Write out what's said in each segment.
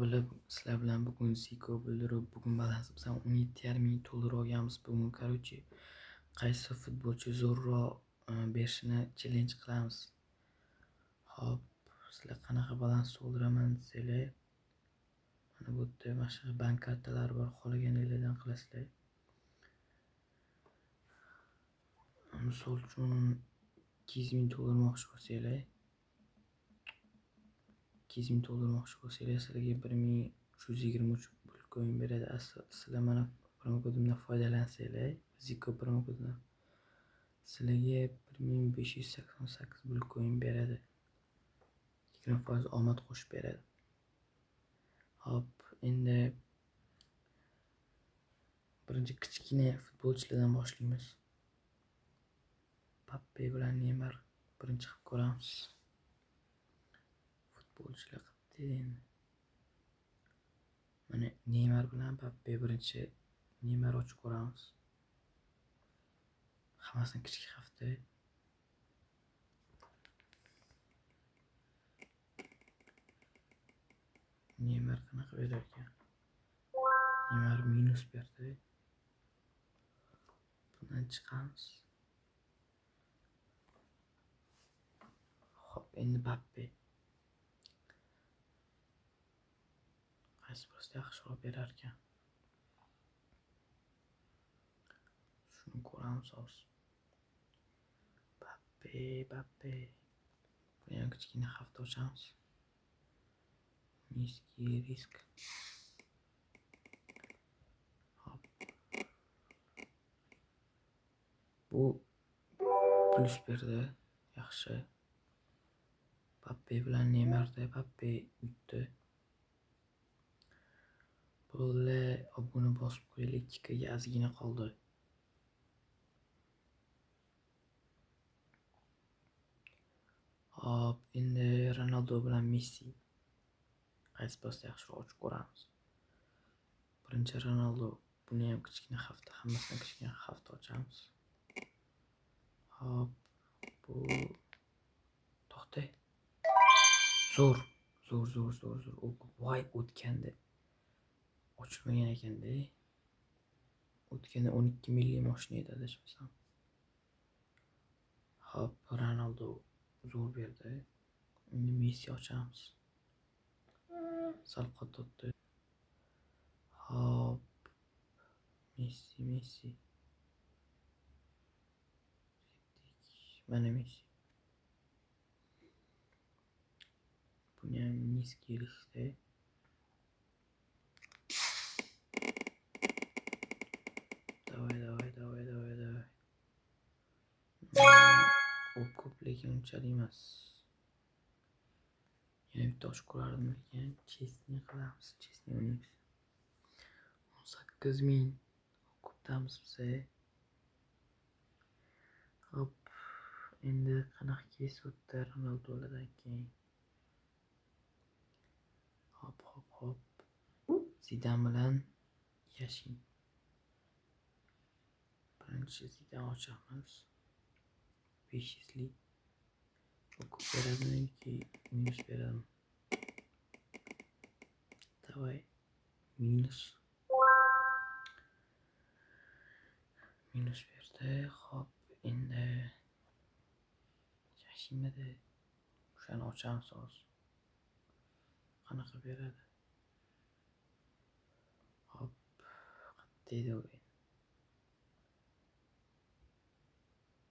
Bo'lib, sizlar bilan bugun Zico bildirib, bugun balansimiz ham 17,5 ming $17,500 olganmiz. Bugun qaysi futbolchi zo'rroq berishini challenge qilamiz. Hop, sizlar qanaqa balans to'ldiraman desanglar, mana bu yerda mana shu bank kartalari bor, xohlaganinglardan qilasizlar. Misol uchun $200,000 moqchi bo'lsanglar, sizlarga 1,323 bitcoin beradi. Sizlar mana promokodimdan foydalansanglar, Zico promokodidan sizlarga 1,588 bitcoin beradi. 20% omad qo'shib beradi. Hop, endi birinchi kichkina futbolchilardan boshlaymiz. Mbappe bilan Neymar birinchi qilib ko'ramiz. Futbolchilar qilibdi endi. Mana Neymar bilan Mbappe birinchi. Neymar ochib ko'ramiz. Hammasini kichik hafta. Neymar qanaqa berar ekan? Neymar minus berdi. Bundan chiqamiz. Hop, endi Mbappe. Qaysi birisi yaxshiroq berar ekan? Shuni ko'ramiz hozir. Mbappe. Buni ham kichkina hafta ochamiz. Niskiy risk. Hop. Bu plus berdi. Yaxshi. Mbappe bilan Neymarda Mbappe yutdi. Bo'ldi, obuna bosib qo'yaylik. 2 ga ozgina qoldi. Hop, endi Ronaldo bilan Messi. Qaysi birisi yaxshiroq ochib ko'ramiz. Birinchi Ronaldo. Buni ham kichkina hafta, hammasini kichkina hafta ochamiz. Hop, bu to'xta. Zo'r. Voy, o'tganda ochilmagan ekanda. O'tganda 12 milliy mashina edi adashmasam. Hop, Ronaldo zo'r berdi. Endi Messi ochamiz. Sal qotdi. Hop. Messi. Mana Messi. Buni ham niskiy riskda. Davay. U ko'p, lekin unchalik emas. Yana bitta ochib ko'rardim, lekin Chesni qilamiz. Chesni o'ynaymiz. 18,000 ko'pdamiz biz. Hop, endi qanaqa kes o'tdi Ronaldolardan keyin. Hop. Zidan bilan Yashin. Birinchi Zidan ochamiz. 500lik. Ko'p beradimi yoki minus beradimi? Davay, minus berdi. Hop, endi Yashinmidi. O'shani ochamiz hozir. Qanaqa beradi? Hop, qatdaydi o'yin.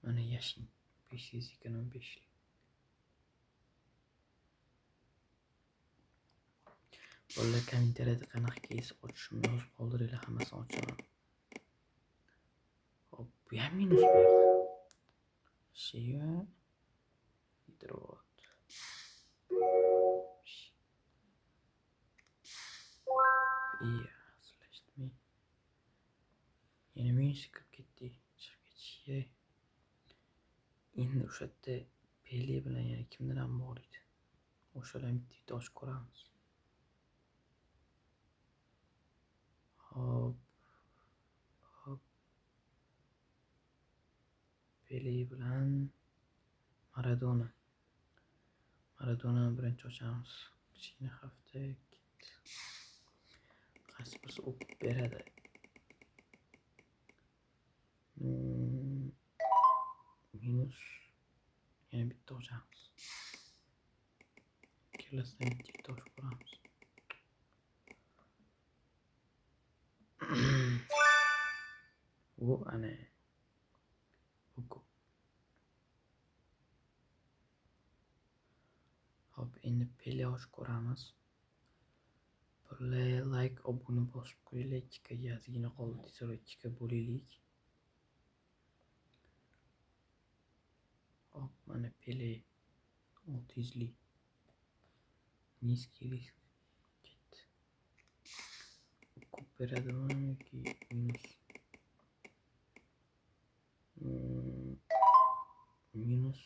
Mana Yashin 525lik. Bolalar kommentariyada qanaqa keys ochishimni yozib qoldiringlar, hammasini ochaman. Hop, bu ham minus berdi. Shiva hidrot. Slashdimi? Yana minus kirib ketdi. Chiqib ketishga. Endi o'sha yerda Pele bilan yana kimdir ham bor edi. O'shalarni bitta ochib ko'ramiz. Hop. Pele bilan Maradona birinchi ochamiz. Kichkina hafta ketdi. narsa o'qib beradi. Minus yana bitta ochamiz. Ikkalasidan bitta ochib ko'ramiz. Bu ana o'qib. Hop, endi pele ochib ko'ramiz. Like, obuna bosib qo'yinglar. 2 ga ozgina qoldi. Tezroq 2 ga bo'laylik. Hop, mana pele 600 lik. Низкий risk ketdi. Ko'p beradimi yoki minus? Minus.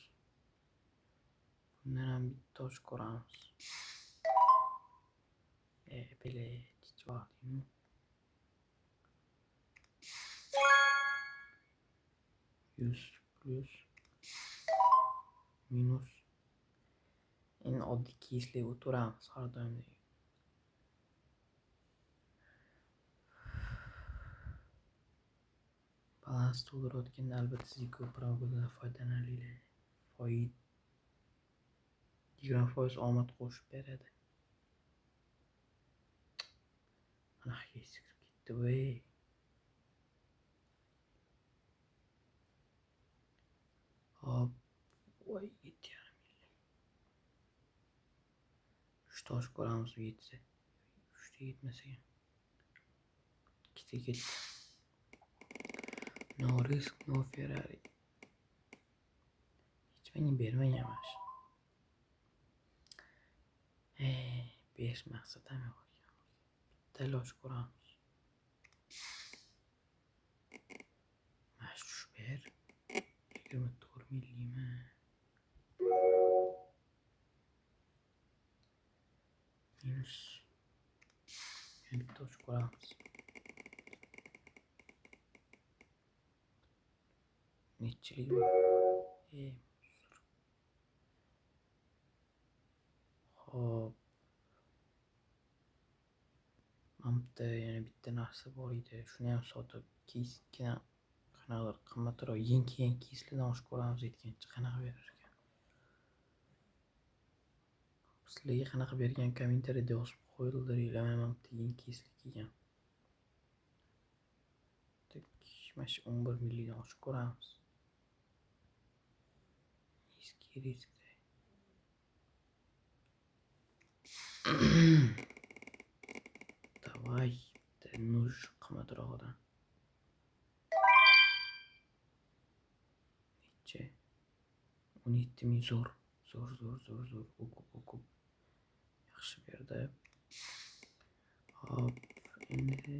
Bundan ham bitta ochib ko'ramiz. Pele chiqibdimi? Plus minus. Endi oddiy keyslarga o'tiramiz har doimdek. Balans to'ldirayotganda albatta Zico Pro'dan foydalaninglar. 20% omad qo'shib beradi. Mana hech ketdi voy. Hop, voy 7,5 million. 3 tosh ko'ramiz yetsa. 3 ta yetmasa ham 2 ta ketdi. No risk, no Ferrari. Hech menga bermang yamash. 5 maqsad ham yo'q. Bitta iloji ko'ramiz. Mash tushib ber. 24 milliymi? Minus. Bitta ochib ko'ramiz. Nechilik bu? Hop. Mamda yana bitta narsa bor edi. Shuni ham sotib keysga qanaqadir qimmatroq yangi keyslardan ochib ko'ramiz aytgancha qanaqa berar ekan. Sizlarga qanaqa bergan kommentariyada yozib qo'yildiringlar. Men mamda yangi keyslar kelgan. Mana shu 11 milliondan ochib ko'ramiz. Risk. Давай, nuj qimmatrog'idan. Necha? 17 ming zo'r. O'qib. Yaxshi berdi. Hop, endi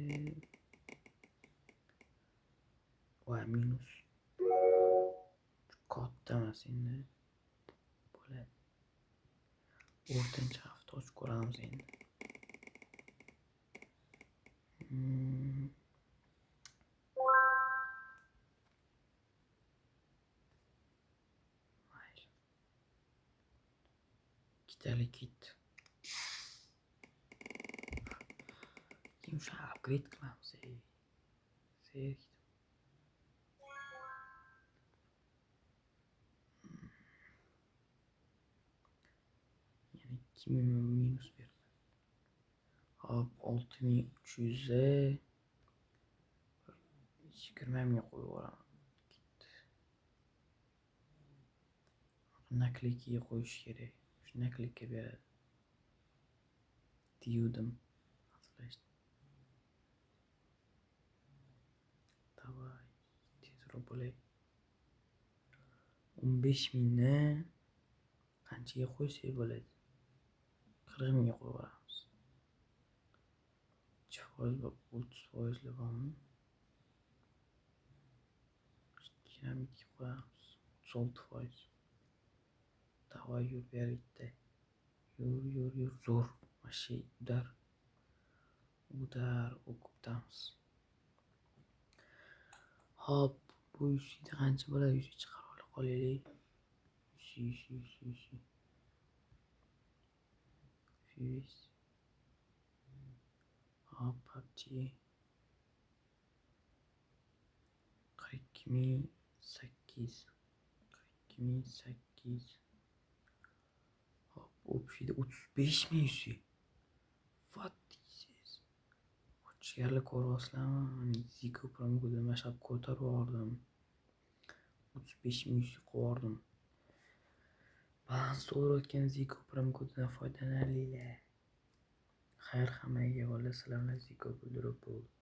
voy minus. Katta emas endi. Bo'ladi. O'rtancha hafta ochib ko'ramiz endi. Ikkitalik ketdi. Keyin o'sha upgrade qilamiz. Yani 2000 minus berdi. Hop, 6300'e 20 ming qo'yib yuboraman. Naklikka qo'yish kerak. Shu naklikka beradi. Diyudim. Давай, tezroq bo'lay. 15 mingni qanchaga qo'ysak bo'ladi? 40 mingga qo'yib yuboramiz. 2% va 30% bormi? 2 qo'yamiz. 36%. Давай, yur berdi. Yur. Zo'r. Mashi udar o'qibdamiz. Hop, bu 100 qancha bo'ladi? 100 chiqarib qolaylik. 100. Hop, PUBG 42.800. 42.800. Hop, общийda 35.000. What deysiz? Jigarli ko'ryapsizlarmi? Ziko promko'dan boshlab ko'tarib yubordim. 35.000 qo'yardim. Balans to'layotgan Ziko promko'dan foydalaninglar. Xayr hammaga, sizlar bilan Ziko bildirib bo'ldi.